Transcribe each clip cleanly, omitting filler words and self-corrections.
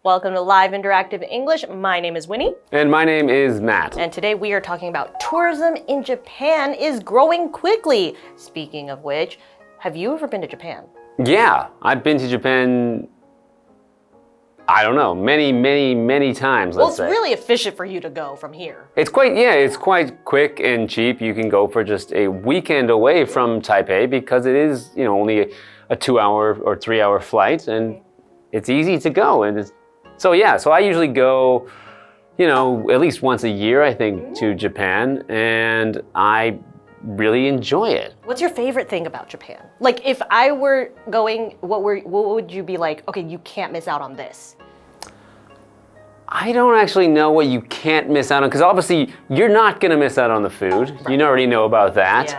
Welcome to Live Interactive English. My name is Winnie. And my name is Matt. And today we are talking about tourism in Japan is growing quickly. Speaking of which, have you ever been to Japan? Yeah, I've been to Japan, I don't know, many times, let's say. Well, it's really efficient for you to go from here. It's quite quick and cheap. You can go for just a weekend away from Taipei because it is, only a 2-hour or 3-hour flight, and it's easy to go. And so I usually go, at least once a year, I think, to Japan, and I really enjoy it. What's your favorite thing about Japan? Like, if I were going, what would you be like, okay, you can't miss out on this? I don't actually know what you can't miss out on, because obviously you're not going to miss out on the food. Right. You already know about that.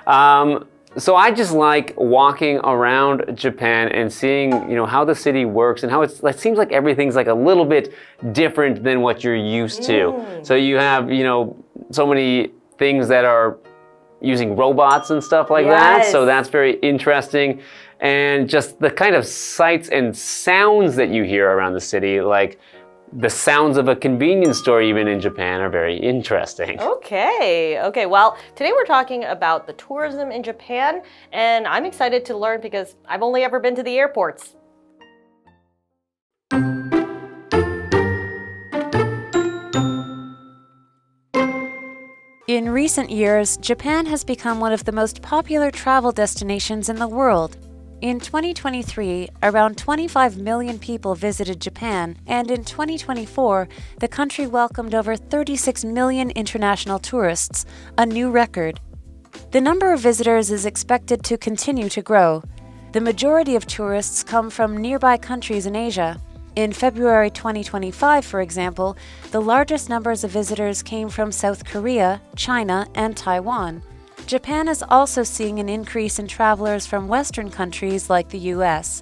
Yeah. So I just like walking around Japan and seeing, how the city works and how it seems like everything's like a little bit different than what you're used to. So you have, so many things that are using robots and stuff like that. So that's very interesting. And just the kind of sights and sounds that you hear around the city, like the sounds of a convenience store even in Japan, are very interesting. Okay. Well, today we're talking about the tourism in Japan, and I'm excited to learn because I've only ever been to the airports. In recent years, Japan has become one of the most popular travel destinations in the world. In 2023, around 25 million people visited Japan, and in 2024, the country welcomed over 36 million international tourists, a new record. The number of visitors is expected to continue to grow. The majority of tourists come from nearby countries in Asia. In February 2025, for example, the largest numbers of visitors came from South Korea, China, and Taiwan. Japan is also seeing an increase in travelers from Western countries like the US.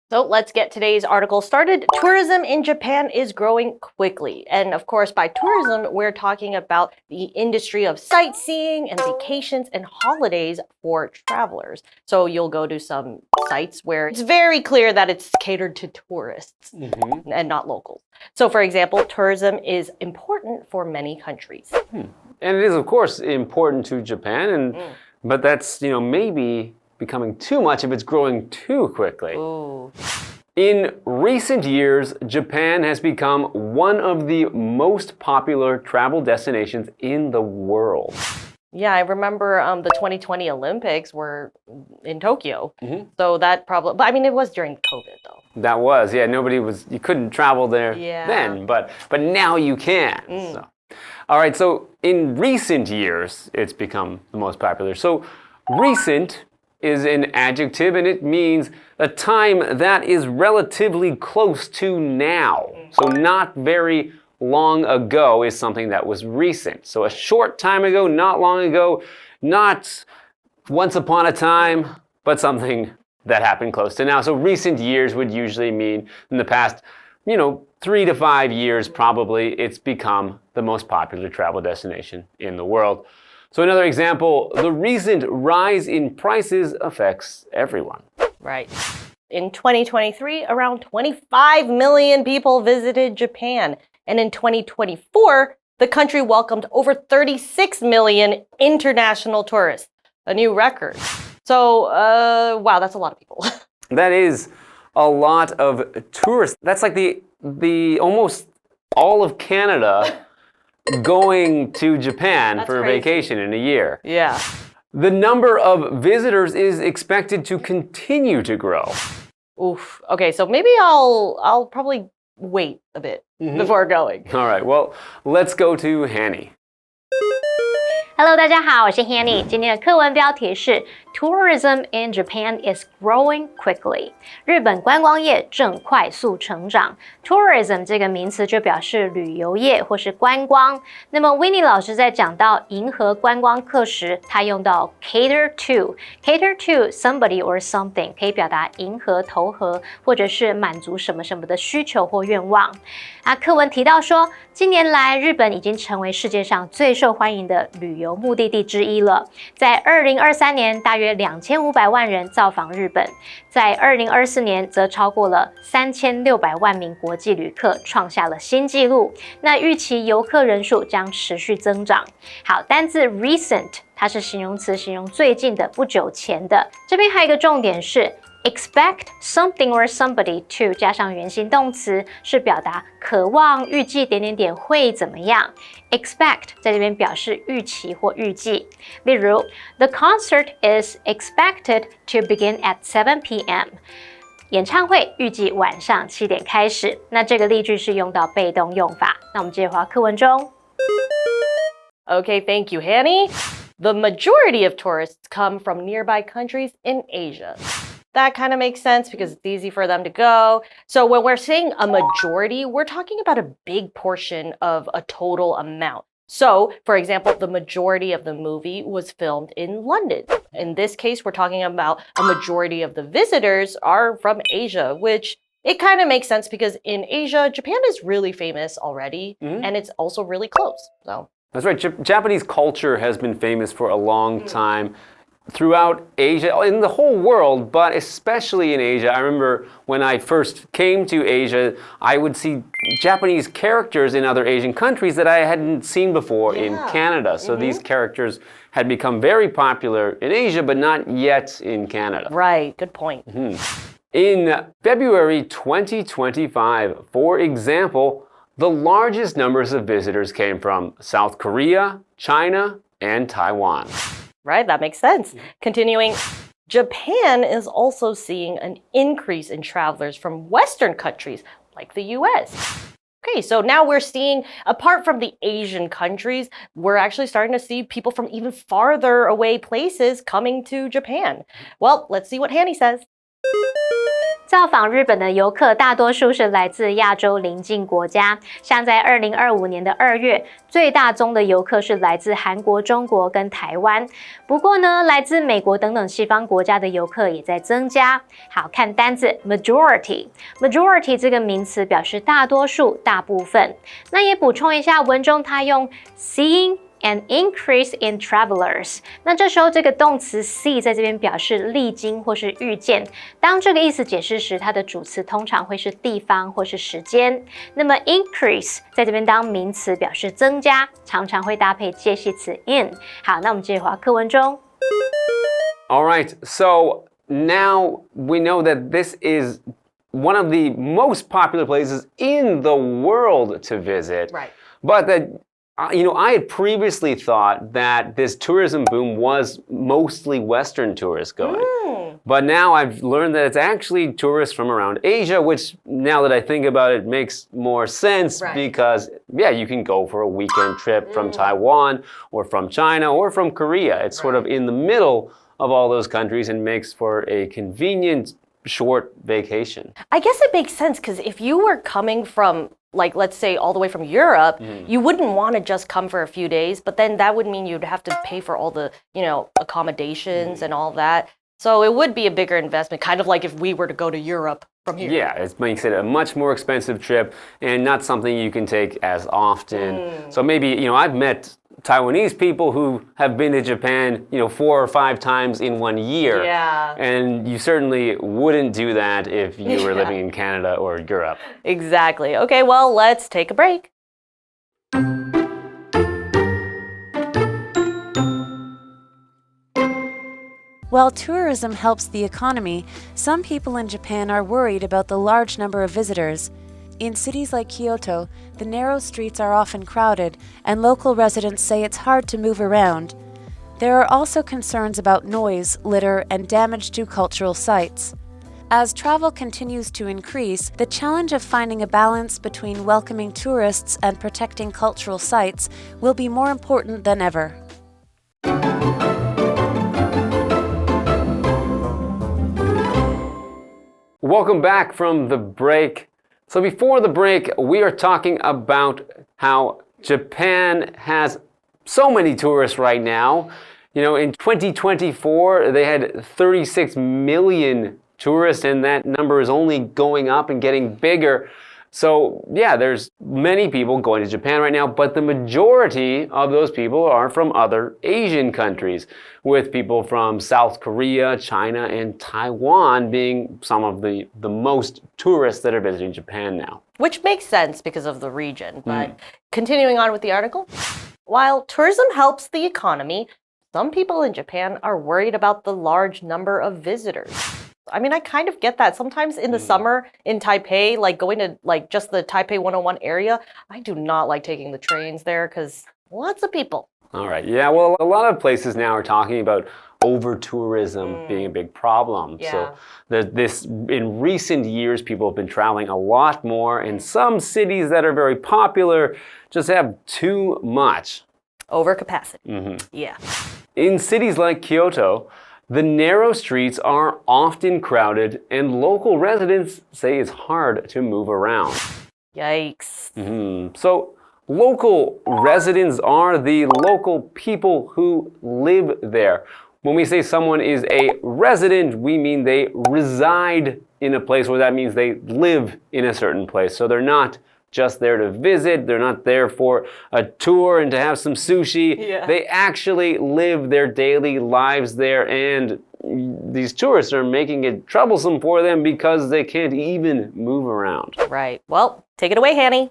So let's get today's article started. Tourism in Japan is growing quickly. And of course, by tourism, we're talking about the industry of sightseeing and vacations and holidays for travelers. So you'll go to some sites where it's very clear that it's catered to tourists and not locals. So for example, tourism is important for many countries. And it is, of course, important to Japan, but that's, maybe becoming too much if it's growing too quickly. Ooh. In recent years, Japan has become one of the most popular travel destinations in the world. Yeah, I remember the 2020 Olympics were in Tokyo. So that probably, but I mean, it was during COVID though. That was, you couldn't travel there then, but now you can. So. All right, so in recent years, it's become the most popular. So recent is an adjective, and it means a time that is relatively close to now. So not very long ago is something that was recent. So a short time ago, not long ago, not once upon a time, but something that happened close to now. So recent years would usually mean in the past, 3 to 5 years probably, it's become the most popular travel destination in the world. So another example, the recent rise in prices affects everyone. Right. In 2023, around 25 million people visited Japan. And in 2024, the country welcomed over 36 million international tourists, a new record. So, wow, that's a lot of people. That is a lot of tourists. That's like the almost all of Canada going to Japan for a vacation in a year. Yeah. The number of visitors is expected to continue to grow. Oof. Okay, so maybe I'll probably wait a bit before going. All right, well, let's go to Hanny. Hello， 大家好，我是 Hanny。今天的课文标题是 Tourism in Japan is growing quickly。日本观光业正快速成长。Tourism 这个名词就表示旅游业或是观光。那么 Winnie 老师在讲到迎合观光客时，他用到 cater to somebody or something， 可以表达迎合、投合，或者是满足什么什么的需求或愿望。课文提到说，近年来日本已经成为世界上最受欢迎的旅游游目的地之一了。在2023年，大约2500万人造访日本，在2024年则超过了3600万名国际旅客，创下了新纪录。那预期游客人数将持续增长。好，单字 recent 它是形容词，形容最近的、不久前的。这边还有一个重点是expect something or somebody to 加上原形动词，是表达渴望、预计会怎么样。expect 在这边表示预期或预计。例如 The concert is expected to begin at 7 p.m. 演唱会预计晚上7点开始。那这个例句是用到被动用法。那我们接着回到课文中。Okay, thank you, Hanny. The majority of tourists come from nearby countries in Asia. That kind of makes sense because it's easy for them to go. So when we're saying a majority, we're talking about a big portion of a total amount. So, for example, the majority of the movie was filmed in London. In this case, we're talking about a majority of the visitors are from Asia, which it kind of makes sense because in Asia, Japan is really famous already, and it's also really close. So that's right. Japanese culture has been famous for a long time. Throughout Asia, in the whole world, but especially in Asia. I remember when I first came to Asia, I would see Japanese characters in other Asian countries that I hadn't seen before in Canada. So these characters had become very popular in Asia, but not yet in Canada. Right, good point. In February 2025, for example, the largest numbers of visitors came from South Korea, China, and Taiwan. Right, that makes sense. Continuing, Japan is also seeing an increase in travelers from Western countries like the US. Okay, so now we're seeing, apart from the Asian countries, we're actually starting to see people from even farther away places coming to Japan. Well, let's see what Hanny says. 造访日本的游客大多数是来自亚洲邻近国家，像在2025年的2月，最大宗的游客是来自韩国、中国跟台湾。不过呢，来自美国等等西方国家的游客也在增加。好，看单字 majority。majority 这个名词表示大多数、大部分。那也补充一下，文中它用 seeing an increase in travelers. 那这时候这个动词 see 在这边表示历经或是遇见。当这个意思解释时，它的主词通常会是地方或是时间。那么 increase 在这边当名词表示增加，常常会搭配介系词 in。好，那我们接着回到课文中。All right, so now we know that this is one of the most popular places in the world to visit. Right. But that I had previously thought that this tourism boom was mostly Western tourists going. But now I've learned that it's actually tourists from around Asia, which now that I think about it makes more sense because, you can go for a weekend trip from Taiwan or from China or from Korea. It's sort of in the middle of all those countries and makes for a convenient short vacation. I guess it makes sense because if you were coming from let's say all the way from Europe, you wouldn't want to just come for a few days, but then that would mean you'd have to pay for all the, accommodations and all that. So it would be a bigger investment, kind of like if we were to go to Europe from here. Yeah, it makes it a much more expensive trip and not something you can take as often. So maybe, I've met Taiwanese people who have been to Japan, 4 or 5 times in 1 year. Yeah. And you certainly wouldn't do that if you were living in Canada or Europe. Exactly. Okay, well, let's take a break. While tourism helps the economy, some people in Japan are worried about the large number of visitors. In cities like Kyoto, the narrow streets are often crowded, and local residents say it's hard to move around. There are also concerns about noise, litter, and damage to cultural sites. As travel continues to increase, the challenge of finding a balance between welcoming tourists and protecting cultural sites will be more important than ever. Welcome back from the break. So before the break, we are talking about how Japan has so many tourists right now. In 2024, they had 36 million tourists, and that number is only going up and getting bigger. So, yeah, there's many people going to Japan right now, but the majority of those people are from other Asian countries, with people from South Korea, China, and Taiwan being some of the most tourists that are visiting Japan now. Which makes sense because of the region. But continuing on with the article, while tourism helps the economy, some people in Japan are worried about the large number of visitors. I mean, I kind of get that. Sometimes in the summer in Taipei, like going to like just the Taipei 101 area, I do not like taking the trains there because lots of people. All right. Yeah, well, a lot of places now are talking about over-tourism being a big problem. Yeah. So in recent years, people have been traveling a lot more, and some cities that are very popular just have too much. Overcapacity. Yeah. In cities like Kyoto, the narrow streets are often crowded, and local residents say it's hard to move around. Yikes. So, local residents are the local people who live there. When we say someone is a resident, we mean they reside in a place where that means they live in a certain place. So they're not just there to visit, they're not there for a tour and to have some sushi. Yeah. They actually live their daily lives there, and these tourists are making it troublesome for them because they can't even move around. Right. Well, take it away, Hanny.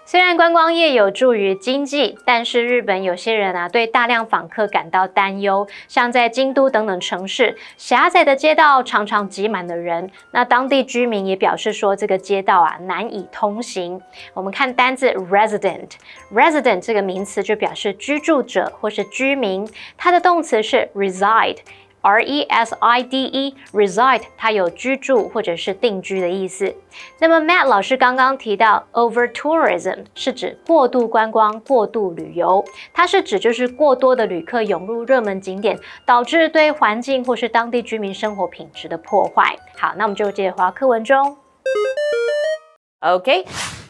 虽然观光业有助于经济，但是日本有些人对大量访客感到担忧。像在京都等等城市，狭窄的街道常常挤满了人。那当地居民也表示说，这个街道难以通行。我们看单字 resident 这个名词就表示居住者或是居民，它的动词是 reside。reside reside 它有居住或者是定居的意思。那么 Matt 老师刚刚提到 over-tourism 是指过度观光、过度旅游，它是指就是过多的旅客涌入热门景点，导致对环境或是当地居民生活品质的破坏。好，那我们就接着回到课文中。Okay.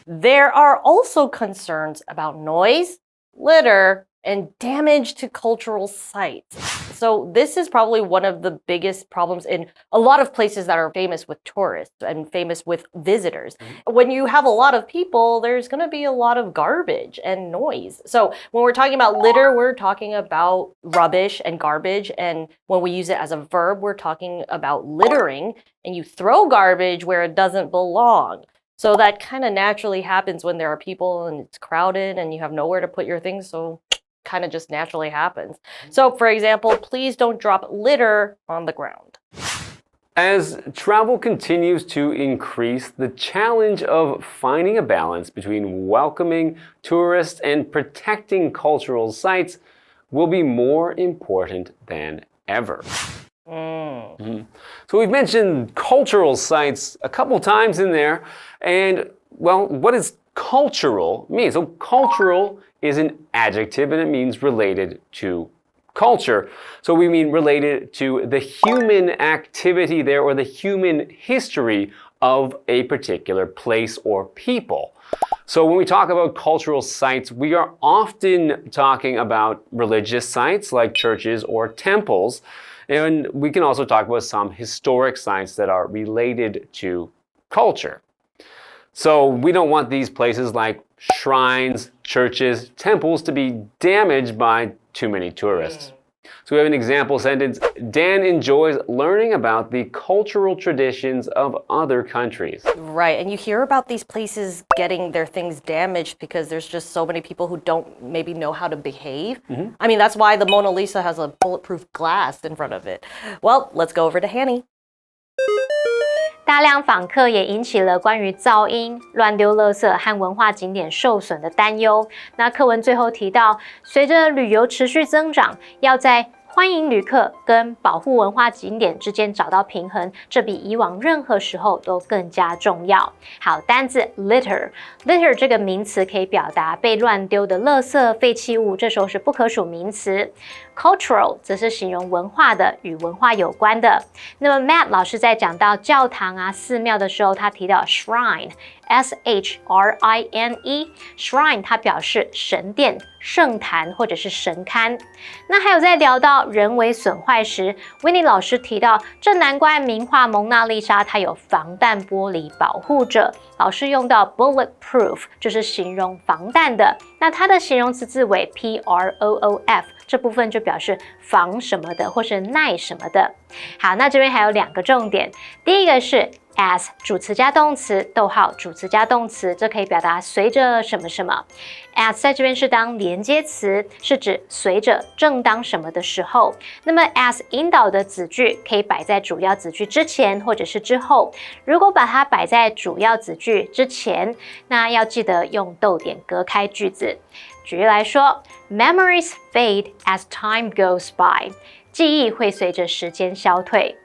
There are also concerns about noise, litter, and damage to cultural sites. So this is probably one of the biggest problems in a lot of places that are famous with tourists and famous with visitors. When you have a lot of people, there's going to be a lot of garbage and noise. So when we're talking about litter, we're talking about rubbish and garbage. And when we use it as a verb, we're talking about littering. And you throw garbage where it doesn't belong. So that kind of naturally happens when there are people and it's crowded and you have nowhere to put your things. So kind of just naturally happens. So, for example, please don't drop litter on the ground. As travel continues to increase, the challenge of finding a balance between welcoming tourists and protecting cultural sites will be more important than ever. So we've mentioned cultural sites a couple times in there, and well, what does cultural mean? So cultural is an adjective and it means related to culture. So we mean related to the human activity there or the human history of a particular place or people. So when we talk about cultural sites, we are often talking about religious sites like churches or temples. And we can also talk about some historic sites that are related to culture. So we don't want these places like shrines, churches, temples to be damaged by too many tourists. So we have an example sentence. Dan enjoys learning about the cultural traditions of other countries. Right, and you hear about these places getting their things damaged because there's just so many people who don't maybe know how to behave. I mean, that's why the Mona Lisa has a bulletproof glass in front of it. Well, let's go over to Hanny. 大量访客也引起了关于噪音、乱丢垃圾和文化景点受损的担忧。那课文最后提到，随着旅游持续增长，要在欢迎旅客跟保护文化景点之间找到平衡，这比以往任何时候都更加重要。好，单字 litter 这个名词可以表达被乱丢的垃圾、废弃物，这时候是不可数名词。Cultural 则是形容文化的，与文化有关的。那么 Matt 老师在讲到教堂啊、寺庙的时候，他提到 shrine。S-H-R-I-N-E Shrine 它表示神殿、圣坛或者是神龛。那还有在聊到人为损坏时 Winnie 老师提到，这难怪名画蒙娜丽莎它有防弹玻璃保护着。老师用到 bulletproof 就是形容防弹的，那它的形容词字尾 P-R-O-O-F 这部分就表示防什么的或是耐什么的。好，那这边还有2个重点，第一个是as 主词加动词，逗号主词加动词，这可以表达随着什么什么。as 在这边是当连接词，是指随着正当什么的时候。那么 as 引导的子句可以摆在主要子句之前或者是之后。如果把它摆在主要子句之前，那要记得用逗点隔开句子。举例来说 ，Memories fade as time goes by， 记忆会随着时间消退。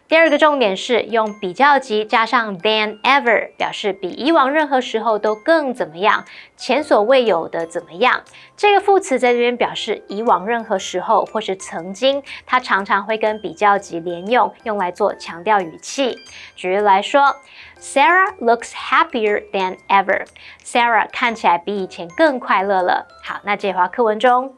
第2个重点是用比较级加上 than ever， 表示比以往任何时候都更怎么样，前所未有的怎么样。这个副词在这边表示以往任何时候或是曾经，它常常会跟比较级连用，用来做强调语气。举例来说 ，Sarah looks happier than ever。Sarah 看起来比以前更快乐了。好，那这句话课文中。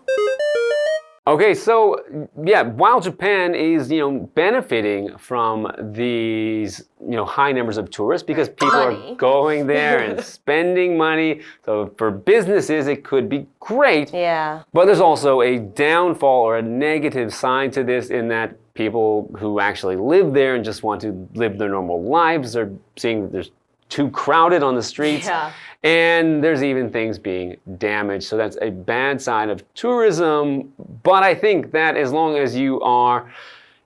Okay, so yeah, while Japan is, benefiting from these, high numbers of tourists because people are going there and spending money. So for businesses, it could be great. Yeah. But there's also a downfall or a negative side to this in that people who actually live there and just want to live their normal lives are seeing that there's too crowded on the streets. Yeah. And there's even things being damaged. So that's a bad side of tourism. But I think that as long as you are,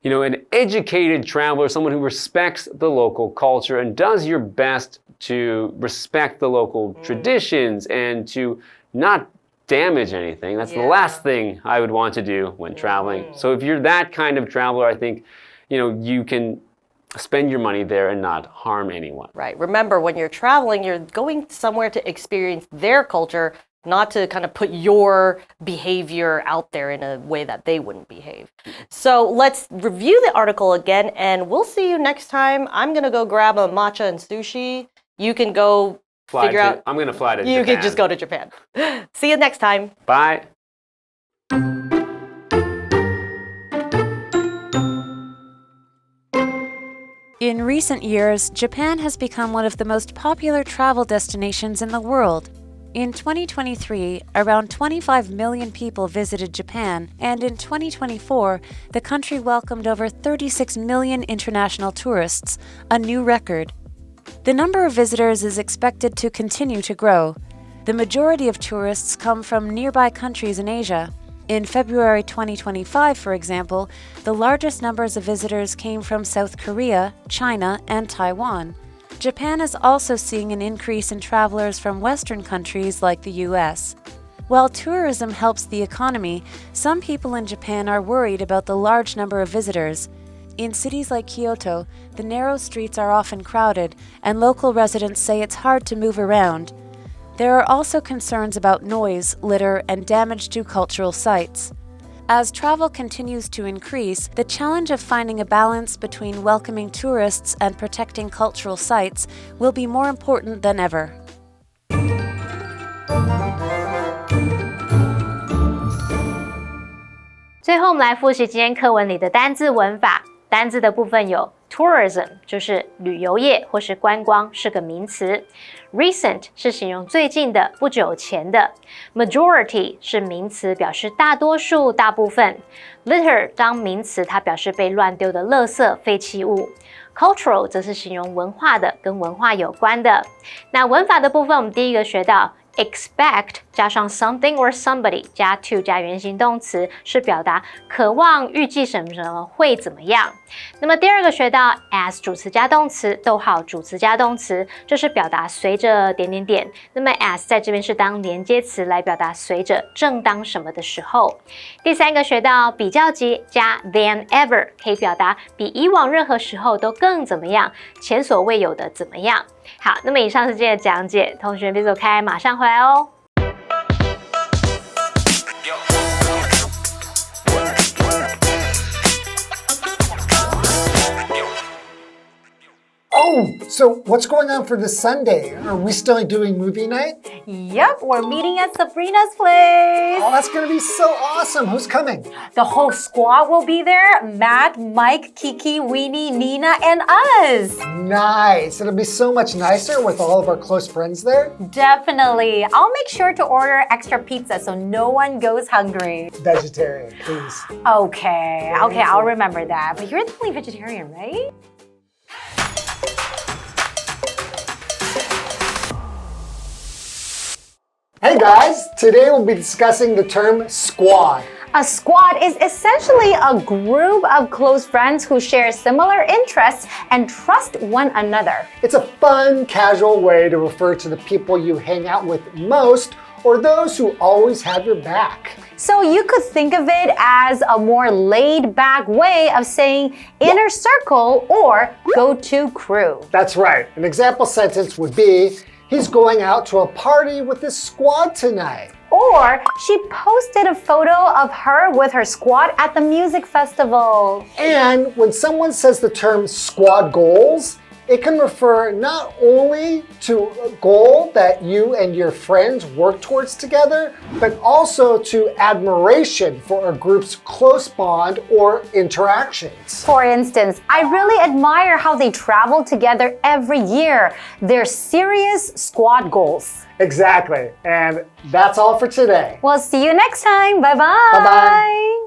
an educated traveler, someone who respects the local culture and does your best to respect the local traditions and to not damage anything, that's the last thing I would want to do when traveling. So if you're that kind of traveler, I think, you can spend your money there and not harm anyone. Right. Remember, when you're traveling, you're going somewhere to experience their culture, not to kind of put your behavior out there in a way that they wouldn't behave. So let's review the article again, and we'll see you next time. I'm going to go grab a matcha and sushi. You can go figure out. I'm going to fly to You Japan. can just go to Japan. See you next time. Bye. In recent years, Japan has become one of the most popular travel destinations in the world. In 2023, around 25 million people visited Japan, and in 2024, the country welcomed over 36 million international tourists, a new record. The number of visitors is expected to continue to grow. The majority of tourists come from nearby countries in Asia. In February 2025, for example, the largest numbers of visitors came from South Korea, China, and Taiwan. Japan is also seeing an increase in travelers from Western countries like the US. While tourism helps the economy, some people in Japan are worried about the large number of visitors. In cities like Kyoto, the narrow streets are often crowded, and local residents say it's hard to move around. There are also concerns about noise, litter, and damage to cultural sites. As travel continues to increase, the challenge of finding a balance between welcoming tourists and protecting cultural sites will be more important than ever. 最后我们来复习今天课文里的单字文法。单字的部分有 tourism 就是旅游业或是观光，是个名词。Recent 是形容最近的、不久前的。Majority 是名词，表示大多数、大部分。Litter 当名词，它表示被乱丢的垃圾、废弃物。Cultural 则是形容文化的，跟文化有关的。那文法的部分，我们第一个学到expect 加上 something or somebody 加 to 加原形动词，是表达渴望、预计什么什么会怎么样。那么第二个学到 as 主词加动词，逗号主词加动词，这是表达随着点点点。那么 as 在这边是当连接词来表达随着正当什么的时候。第三个学到比较级加 than ever， 可以表达比以往任何时候都更怎么样，前所未有的怎么样。好，那么以上是今天的讲解，同学别走开，马上回来哦。So what's going on for this Sunday? Are we still doing movie night? Yep, we're meeting at Sabrina's place. Oh, that's going to be so awesome. Who's coming? The whole squad will be there. Matt, Mike, Kiki, Winnie, Nina, and us. Nice. It'll be so much nicer with all of our close friends there. Definitely. I'll make sure to order extra pizza so no one goes hungry. Vegetarian, please. Okay, I'll remember that. But you're the only vegetarian, right? Hey guys, today we'll be discussing the term squad. A squad is essentially a group of close friends who share similar interests and trust one another. It's a fun, casual way to refer to the people you hang out with most or those who always have your back. So you could think of it as a more laid-back way of saying inner circle or go-to crew. That's right. An example sentence would be, he's going out to a party with his squad tonight. Or she posted a photo of her with her squad at the music festival. And when someone says the term squad goals, it can refer not only to a goal that you and your friends work towards together, but also to admiration for a group's close bond or interactions. For instance, I really admire how they travel together every year. They're serious squad goals. Exactly. And that's all for today. We'll see you next time. Bye-bye. Bye-bye.